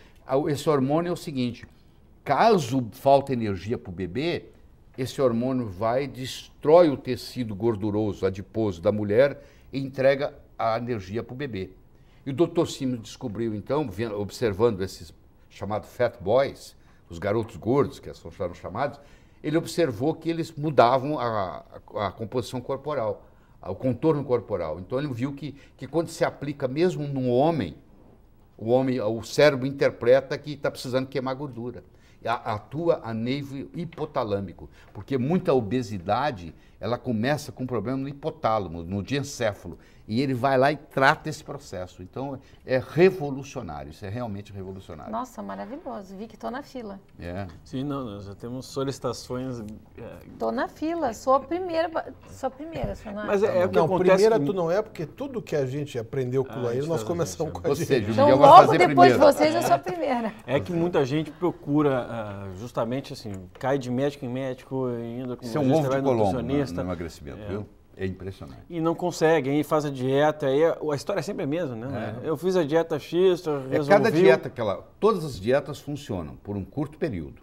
Esse hormônio é o seguinte, caso falte energia para o bebê, esse hormônio vai, destrói o tecido gorduroso, adiposo da mulher e entrega a energia para o bebê. E o Dr. Simmons descobriu, então, observando esses chamados fat boys, os garotos gordos, que são chamados, ele observou que eles mudavam a composição corporal, o contorno corporal. Então ele viu que quando se aplica mesmo no homem, o cérebro interpreta que está precisando queimar gordura. Atua a nível hipotalâmico, porque muita obesidade, ela começa com problema no hipotálamo, no diencéfalo, e ele vai lá e trata esse processo. Então é revolucionário, isso é realmente revolucionário. Nossa, maravilhoso, vi que estou na fila. É. Sim, não, nós já temos solicitações. Estou na fila, sou a primeira, Mas é o que não, acontece. Primeira tu não é, porque tudo que a gente aprendeu com o Lair, nós começamos com a gente. Ou seja, o então Miguel vai logo fazer depois primeiro. de vocês eu sou a primeira. É que muita gente procura justamente assim, cai de médico em médico, indo com Isso é um ovo de Colombo no nutricionista. emagrecimento, viu? É impressionante. E não consegue, aí faz a dieta, aí a história é sempre a mesma, né? Eu fiz a dieta X, resolvi... Cada dieta, todas as dietas funcionam por um curto período.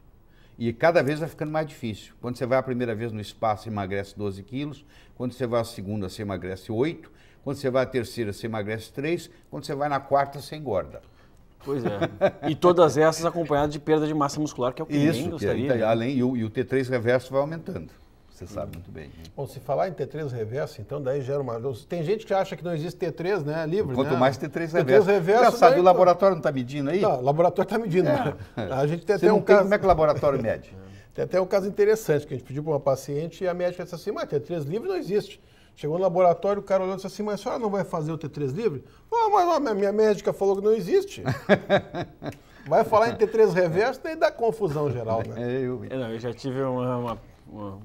E cada vez vai ficando mais difícil. Quando você vai a primeira vez no spa, você emagrece 12 quilos. Quando você vai a segunda, você emagrece 8. Quando você vai a terceira, você emagrece 3. Quando você vai na quarta, você engorda. Pois é. E todas essas acompanhadas de perda de massa muscular, que é o que ninguém gostaria. Né? Além, e o T3 reverso vai aumentando. Você sabe muito bem. Né? Bom, se falar em T3 reverso, então daí gera uma... Tem gente que acha que não existe T3, né? Livre, Quanto né? mais T3 reverso. Engraçado, o laboratório não está medindo aí? Não, o laboratório está medindo. A gente tem até Como é que o laboratório mede? Tem até um caso interessante, que a gente pediu para uma paciente e a médica disse assim, mas T3 livre não existe. Chegou no laboratório, o cara olhou e disse assim, mas a senhora não vai fazer o T3 livre? Mas a minha médica falou que não existe. Vai falar em T3 reverso, daí dá confusão geral, né? Eu já tive um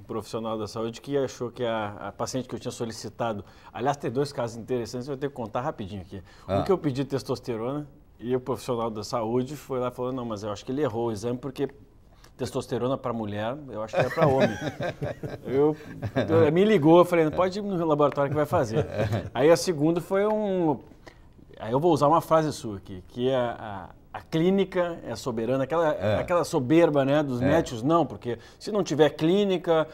profissional da saúde que achou que a paciente que eu tinha solicitado... Aliás, tem 2 casos interessantes, eu vou ter que contar rapidinho aqui. Um que eu pedi testosterona e o profissional da saúde foi lá e falou, não, mas eu acho que ele errou o exame porque... Testosterona para mulher, eu acho que é para homem. Me ligou, eu falei, pode ir no laboratório que vai fazer. Aí a segunda foi Aí eu vou usar uma frase sua aqui, que a clínica é soberana, aquela soberba, né, dos médicos, não, porque se não tiver clínica,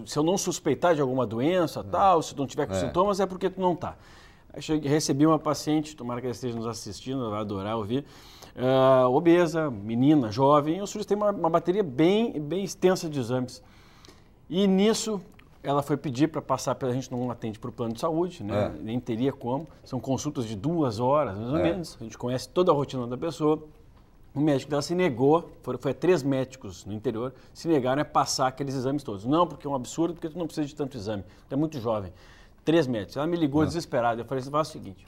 se eu não suspeitar de alguma doença, tal, se não tiver com sintomas, é porque tu não tá. Aí recebi uma paciente, tomara que ela esteja nos assistindo, ela vai adorar ouvir, obesa, menina, jovem, eu solicitei uma bateria bem extensa de exames. E nisso, ela foi pedir para passar, a gente não atende para o plano de saúde, né? Nem teria como, são consultas de 2 horas, mais ou menos, a gente conhece toda a rotina da pessoa. O médico dela se negou, foi 3 médicos no interior, se negaram a passar aqueles exames todos. Não, porque é um absurdo, porque tu não precisa de tanto exame, tu é muito jovem. 3 médicos. Ela me ligou desesperada, eu falei, faz o seguinte,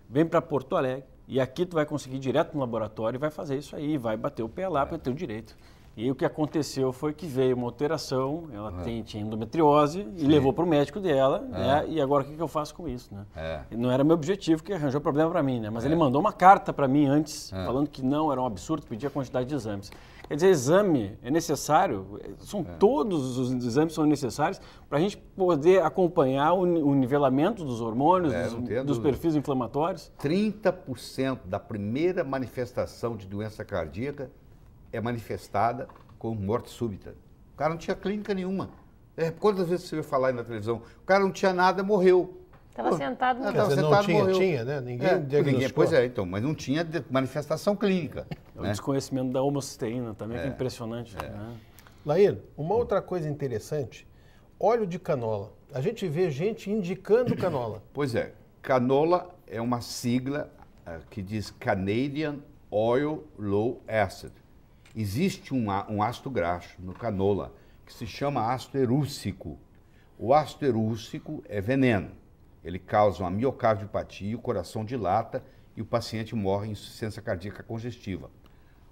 vem para Porto Alegre, e aqui tu vai conseguir ir direto no laboratório e vai fazer isso aí, vai bater o pé lá para ter o direito. E aí, o que aconteceu foi que veio uma alteração, ela tinha endometriose e levou para o médico dela, né? E agora o que eu faço com isso, né? Não era meu objetivo, que arranjou problema para mim, né? Mas ele mandou uma carta para mim antes, falando que não, era um absurdo, que pedia a quantidade de exames. Quer dizer, exame é necessário, todos os exames são necessários para a gente poder acompanhar o nivelamento dos hormônios, dos perfis inflamatórios. 30% da primeira manifestação de doença cardíaca é manifestada com morte súbita. O cara não tinha clínica nenhuma. Quantas vezes você vai falar aí na televisão? O cara não tinha nada, morreu. Estava sentado no não tinha, né? Ninguém diagnosticou. Pois é, então, mas não tinha manifestação clínica. O desconhecimento da homocisteína também, que é impressionante. Né? Laír, uma outra coisa interessante, óleo de canola. A gente vê gente indicando canola. Pois é, canola é uma sigla que diz Canadian Oil Low Acid. Existe um ácido graxo no canola que se chama ácido erúcico. O ácido erúcico é veneno. Ele causa uma miocardiopatia, o coração dilata e o paciente morre em insuficiência cardíaca congestiva.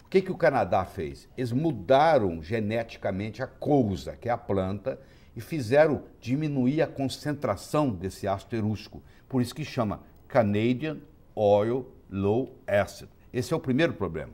O que o Canadá fez? Eles mudaram geneticamente a cousa, que é a planta, e fizeram diminuir a concentração desse ácido erúcico. Por isso que chama Canadian Oil Low Acid. Esse é o primeiro problema.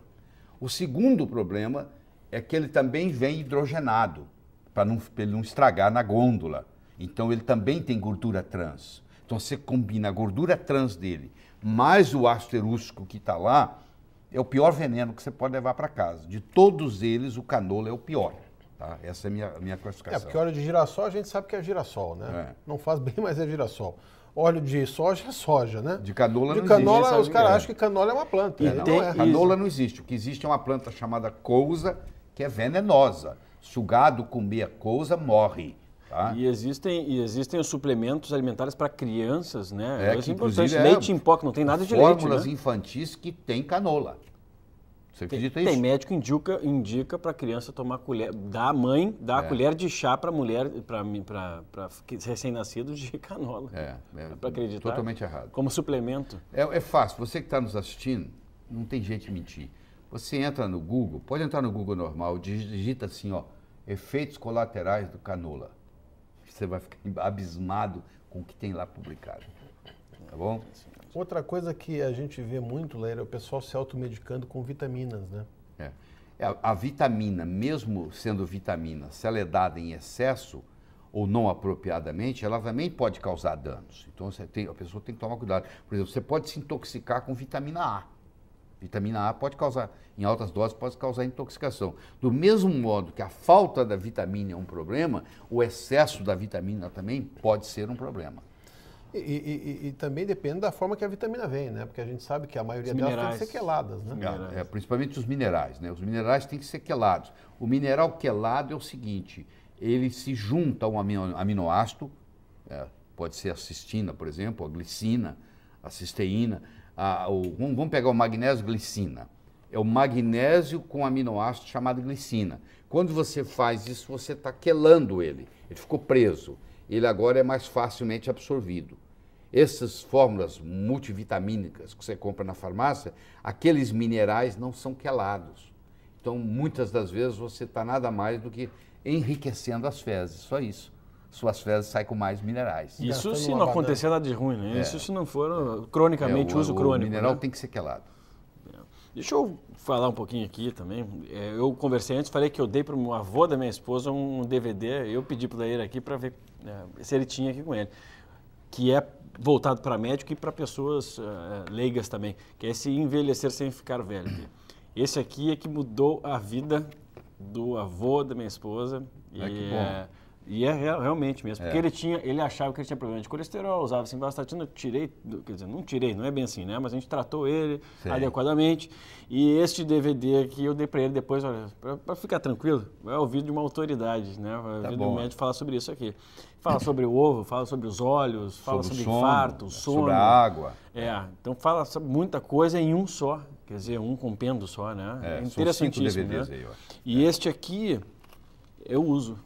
O segundo problema é que ele também vem hidrogenado, para ele não estragar na gôndola. Então ele também tem gordura trans. Então você combina a gordura trans dele, mais o ácido erúcico que está lá, é o pior veneno que você pode levar para casa. De todos eles, o canola é o pior. Tá? Essa é a minha classificação. Porque óleo de girassol, a gente sabe que é girassol, né? Não faz bem, mas é girassol. Óleo de soja é soja, né? De canola não canola, existe. Os caras acham que canola é uma planta. Canola não existe. O que existe é uma planta chamada cousa, que é venenosa. Sugado, comer a cousa, morre. Tá? E existem os suplementos alimentares para crianças, né? Que inclusive leite em pó, que não tem nada de leite, fórmulas infantis que tem canola. Você acredita nisso? Tem médico que indica para a criança tomar colher, a mãe dá a colher de chá para mulher, para recém-nascido de canola. Para acreditar. Totalmente errado. Como suplemento. É fácil. Você que está nos assistindo, não tem jeito de mentir. Você entra no Google, pode entrar no Google normal, digita assim, ó, efeitos colaterais do canola. Você vai ficar abismado com o que tem lá publicado. Tá bom? Outra coisa que a gente vê muito, Laír, é o pessoal se automedicando com vitaminas, né? A vitamina, mesmo sendo vitamina, se ela é dada em excesso ou não apropriadamente, ela também pode causar danos. Então a pessoa tem que tomar cuidado. Por exemplo, você pode se intoxicar com vitamina A. Vitamina A pode causar, em altas doses, pode causar intoxicação. Do mesmo modo que a falta da vitamina é um problema, o excesso da vitamina também pode ser um problema. E também depende da forma que a vitamina vem, né? Porque a gente sabe que a maioria delas tem que ser queladas, né? Principalmente os minerais, né? Os minerais têm que ser quelados. O mineral quelado é o seguinte, ele se junta a um aminoácido, pode ser a cistina, por exemplo, a glicina, a cisteína, vamos pegar o magnésio glicina. É o magnésio com aminoácido chamado glicina. Quando você faz isso, você está quelando ele. Ele ficou preso. Ele agora é mais facilmente absorvido. Essas fórmulas multivitamínicas que você compra na farmácia, aqueles minerais não são quelados. Então, muitas das vezes, você está nada mais do que enriquecendo as fezes, só isso. Suas fezes saem com mais minerais. Isso se não acontecer nada de ruim, né? Isso se não for cronicamente, uso crônico. O mineral né? tem que ser quelado. Deixa eu falar um pouquinho aqui também. Eu conversei antes, falei que eu dei para o avô da minha esposa um DVD. Eu pedi para ele aqui para ver se ele tinha aqui com ele. Que é voltado para médico e para pessoas leigas também. Que é esse envelhecer sem ficar velho. Esse aqui é que mudou a vida do avô da minha esposa. Que bom. E é realmente mesmo, porque ele achava que ele tinha problema de colesterol, usava simvastatina, quer dizer, não tirei, não é bem assim, né? Mas a gente tratou ele adequadamente. E este DVD aqui eu dei para ele depois, olha, para ficar tranquilo, vai ouvir de uma autoridade, né? Vai ouvir do médico falar sobre isso aqui. Fala sobre o ovo, fala sobre os olhos, fala sobre infarto, sono. Sobre a água. Então fala sobre muita coisa em um só, quer dizer, um compêndio só, né? É interessantíssimo, né? Aí, e este aqui eu uso.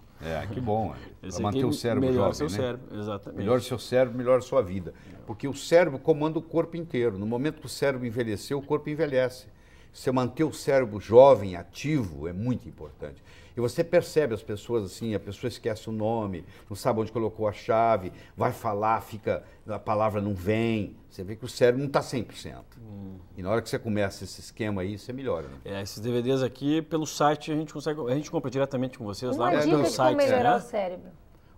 Que bom. Para manter o cérebro jovem, seu né? cérebro, exatamente. Melhora o seu cérebro, melhora a sua vida. Porque o cérebro comanda o corpo inteiro. No momento que o cérebro envelhecer, o corpo envelhece. Você manter o cérebro jovem, ativo, é muito importante. E você percebe as pessoas assim, a pessoa esquece o nome, não sabe onde colocou a chave, vai falar, a palavra não vem. Você vê que o cérebro não está 100%. E na hora que você começa esse esquema aí, você melhora. Né? Esses DVDs aqui, pelo site, a gente compra diretamente com vocês lá, mas pelo site. Uma dica de como melhorar o cérebro.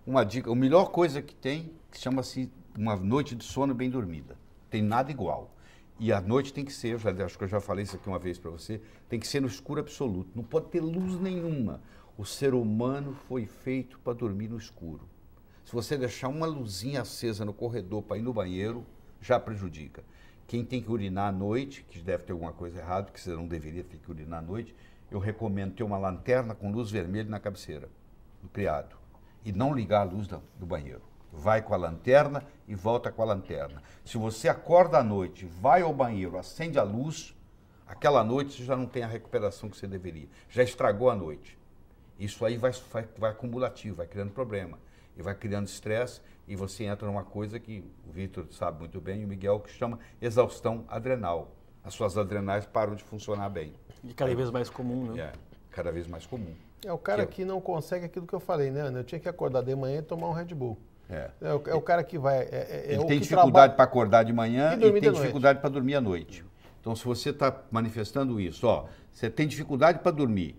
Uma dica, a melhor coisa que tem, que chama-se uma noite de sono bem dormida. Tem nada igual. E a noite tem que ser, acho que eu já falei isso aqui uma vez para você, tem que ser no escuro absoluto. Não pode ter luz nenhuma. O ser humano foi feito para dormir no escuro. Se você deixar uma luzinha acesa no corredor para ir no banheiro, já prejudica. Quem tem que urinar à noite, que deve ter alguma coisa errada, porque você não deveria ter que urinar à noite, eu recomendo ter uma lanterna com luz vermelha na cabeceira do criado. E não ligar a luz do banheiro. Vai com a lanterna e volta com a lanterna. Se você acorda à noite, vai ao banheiro, acende a luz, aquela noite você já não tem a recuperação que você deveria. Já estragou a noite. Isso aí vai acumulativo, vai criando problema. E vai criando estresse e você entra numa coisa que o Vitor sabe muito bem, e o Miguel, que chama exaustão adrenal. As suas adrenais param de funcionar bem. E cada vez mais comum, né? Cada vez mais comum. É o cara que não consegue aquilo que eu falei, né, Ana? Eu tinha que acordar de manhã e tomar um Red Bull. É o cara que vai... Ele tem dificuldade para acordar de manhã e tem dificuldade para dormir à noite. Então, se você está manifestando isso, você tem dificuldade para dormir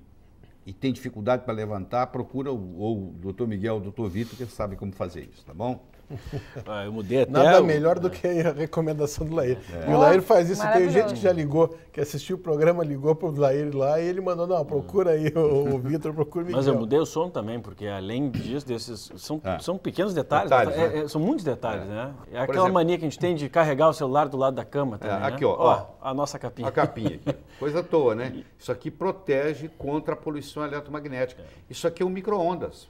e tem dificuldade para levantar, procura o Dr. Miguel ou o Dr. Vitor, que sabe como fazer isso, tá bom? Eu mudei até... Nada melhor do que a recomendação do Lair. E o Lair faz isso, tem gente que já ligou, que assistiu o programa, ligou para o Lair lá e ele mandou, não, procura aí o Vitor, procura o Miguel. Mas eu mudei o som também, porque além disso, são pequenos detalhes, né? São muitos detalhes, né? É aquela mania que a gente tem de carregar o celular do lado da cama também, aqui, né? Ó, a nossa capinha. A capinha aqui. Coisa à toa, né? Isso aqui protege contra a poluição eletromagnética. Isso aqui é um micro-ondas.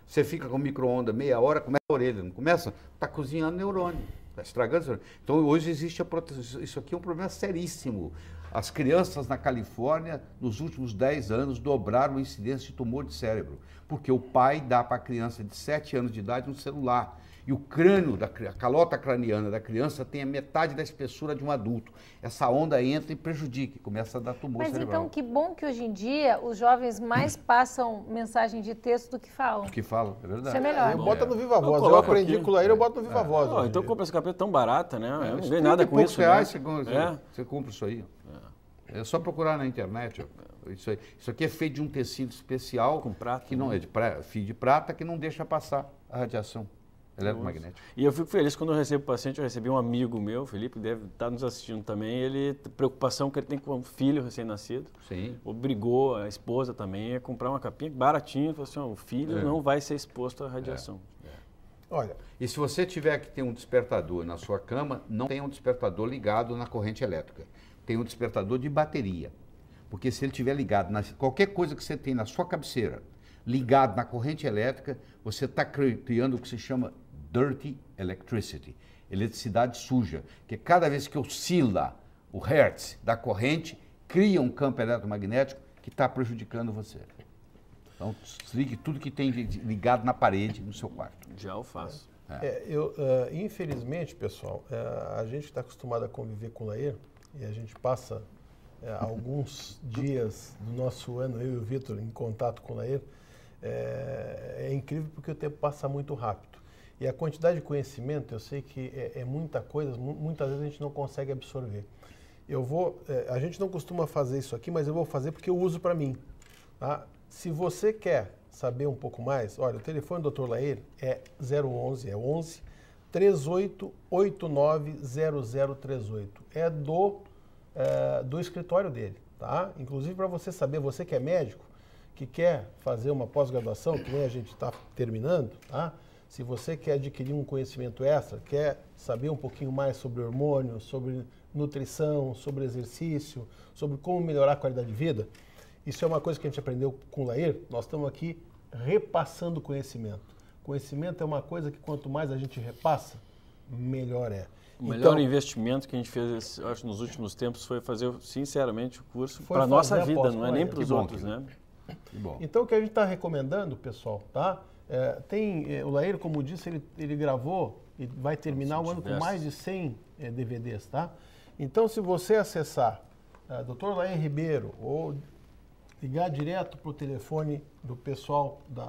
Você fica com o micro-ondas meia hora, começa a orelha, não começa? Está cozinhando neurônio, está estragando neurônio. Então hoje existe a proteção. Isso aqui é um problema seríssimo. As crianças na Califórnia, nos últimos 10 anos, dobraram a incidência de tumor de cérebro, porque o pai dá para a criança de 7 anos de idade um celular. E o crânio, a calota craniana da criança tem a metade da espessura de um adulto. Essa onda entra e prejudica, começa a dar tumor cerebral. Mas então, que bom que hoje em dia os jovens mais passam mensagem de texto do que falam. Do que falam, é verdade. Isso é melhor. Bota no Viva Voz. Eu aprendi com o Lair, eu boto no Viva Voz. Então compra essa capeta tão barata, né? Eu não ganho nada com isso. R$30 você compra isso aí. É só procurar na internet. Isso aqui é feito de um tecido especial, com prata, que não é de fio de prata, que não deixa passar a radiação eletromagnética. E eu fico feliz quando eu recebo paciente. Eu recebi um amigo meu, o Felipe, deve estar nos assistindo também. Ele, preocupação que ele tem com um filho recém-nascido, obrigou a esposa também a comprar uma capinha baratinha. Falou assim: o filho não vai ser exposto à radiação. Olha, e se você tiver que ter um despertador na sua cama, não tenha um despertador ligado na corrente elétrica. Tem um despertador de bateria. Porque se ele estiver ligado, qualquer coisa que você tem na sua cabeceira, ligado na corrente elétrica, você está criando o que se chama dirty electricity, eletricidade suja, que cada vez que oscila o hertz da corrente, cria um campo eletromagnético que está prejudicando você. Então, desligue tudo que tem ligado na parede no seu quarto. Já eu faço. Infelizmente, pessoal, a gente está acostumado a conviver com o Lair e a gente passa alguns dias do nosso ano, eu e o Vitor, em contato com o Lair. É incrível porque o tempo passa muito rápido. E a quantidade de conhecimento, eu sei que é muita coisa, muitas vezes a gente não consegue absorver. A gente não costuma fazer isso aqui, mas eu vou fazer porque eu uso para mim. Tá? Se você quer saber um pouco mais, olha, o telefone do Dr. Lair é 011, é 11 3889 0038. É do escritório dele, tá? Inclusive para você saber, você que é médico, que quer fazer uma pós-graduação, que nem a gente está terminando, tá? Se você quer adquirir um conhecimento extra, quer saber um pouquinho mais sobre hormônios, sobre nutrição, sobre exercício, sobre como melhorar a qualidade de vida, isso é uma coisa que a gente aprendeu com o Lair. Nós estamos aqui repassando conhecimento. Conhecimento é uma coisa que quanto mais a gente repassa, melhor é. O melhor investimento que a gente fez, eu acho, nos últimos tempos foi fazer, sinceramente, o curso para a nossa vida, não é nem para os outros, né? Que bom. Então, o que a gente está recomendando, pessoal, tá? O Lair, como disse, ele gravou e vai terminar o ano com mais de 100 DVDs, tá? Então, se você acessar Dr. Lair Ribeiro ou ligar direto para o telefone do pessoal do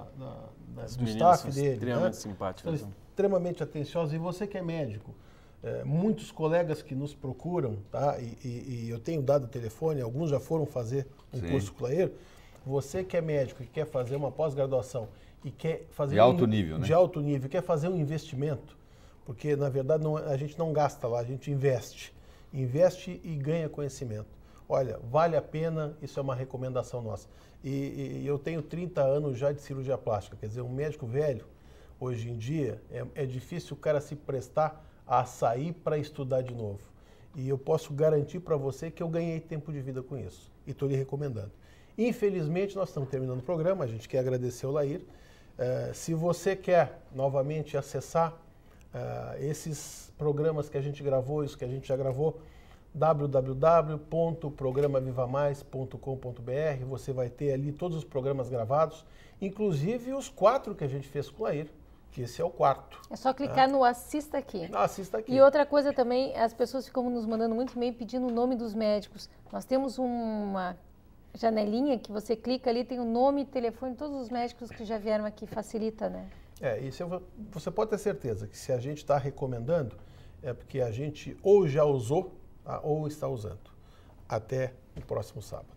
staff dele, extremamente simpáticos, extremamente atenciosos, e você que é médico, muitos colegas que nos procuram, tá? E eu tenho dado o telefone, alguns já foram fazer um curso com o Lair. Você que é médico e quer fazer uma pós-graduação e quer fazer de alto nível, né? De alto nível, quer fazer um investimento, porque na verdade a gente não gasta lá, a gente investe e ganha conhecimento. Olha, vale a pena, isso é uma recomendação nossa. E eu tenho 30 anos já de cirurgia plástica, quer dizer, um médico velho, hoje em dia, é difícil o cara se prestar a sair para estudar de novo. E eu posso garantir para você que eu ganhei tempo de vida com isso, e estou lhe recomendando. Infelizmente, nós estamos terminando o programa, a gente quer agradecer ao Lair. Se você quer novamente acessar esses programas que a gente gravou, isso que a gente já gravou, www.programavivamais.com.br, você vai ter ali todos os programas gravados, inclusive os 4 que a gente fez com o Lair, que esse é o 4. É só clicar no Assista Aqui. Assista Aqui. E outra coisa também, as pessoas ficam nos mandando muito e-mail pedindo o nome dos médicos. Nós temos uma janelinha que você clica ali, tem o nome e telefone de todos os médicos que já vieram aqui, facilita, né? Você pode ter certeza que se a gente está recomendando, é porque a gente ou já usou, ou está usando. Até o próximo sábado.